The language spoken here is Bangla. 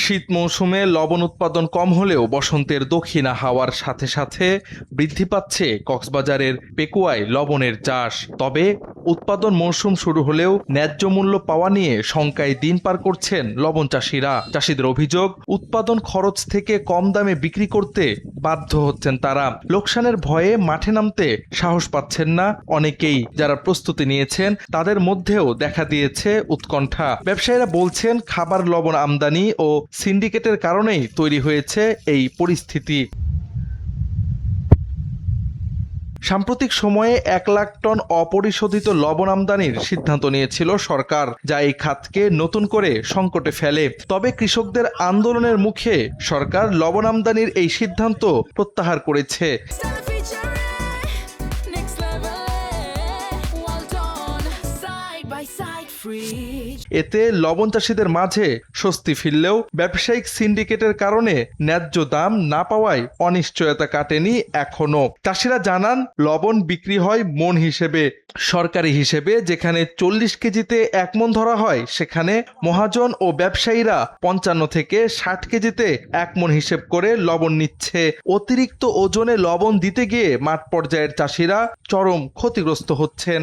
শীত মৌসুমে লবণ উৎপাদন কম হলেও বসন্তের দক্ষিণা হাওয়ার সাথে সাথে বৃদ্ধি পাচ্ছে কক্সবাজারের পেকুয়ায় লবণের চাষ। তবে উৎপাদন মৌসুম শুরু হলেও ন্যায্য মূল্য পাওয়া নিয়ে শঙ্কায় দিন পার করছেন লবণ চাষিরা। চাষিদের অভিযোগ, উৎপাদন খরচ থেকে কম দামে বিক্রি করতে বাধ্য হচ্ছেন তারা। লোকসানের ভয়ে মাঠে নামতে সাহস পাচ্ছেন না অনেকেই। যারা প্রস্তুতি নিয়েছেন তাদের মধ্যেও দেখা দিয়েছে উৎকণ্ঠা। ব্যবসায়ীরা বলছেন, খাবার লবণ আমদানি ও সিন্ডিকেটের কারণেই তৈরি হয়েছে এই পরিস্থিতি। সাম্প্রতিক সময়ে 1 লাখ টন অপরিশোধিত লবণ আমদানির সিদ্ধান্ত নিয়েছিল সরকার, যা এই খাতকে নতুন করে সংকটে ফেলে। তবে কৃষকদের আন্দোলনের মুখে সরকার লবণ আমদানির এই সিদ্ধান্ত প্রত্যাহার করেছে। এতে লবণ চাষিদের মাঝে স্বস্তি ফিরলেও ব্যবসায়িক সিন্ডিকেটের কারণে ন্যায্য দাম না পাওয়ায় অনিশ্চয়তা কাটেনি এখনো। চাষিরা জানান, লবণ বিক্রি হয় মন হিসেবে। সরকারি হিসেবে যেখানে 40 কেজিতে 1 মণ ধরা হয়, সেখানে মহাজন ও ব্যবসায়ীরা 55 থেকে 60 কেজিতে 1 মণ হিসেব করে লবণ নিচ্ছে। অতিরিক্ত ওজনে লবণ দিতে গিয়ে মাঠ পর্যায়ের চাষিরা চরম ক্ষতিগ্রস্ত হচ্ছেন।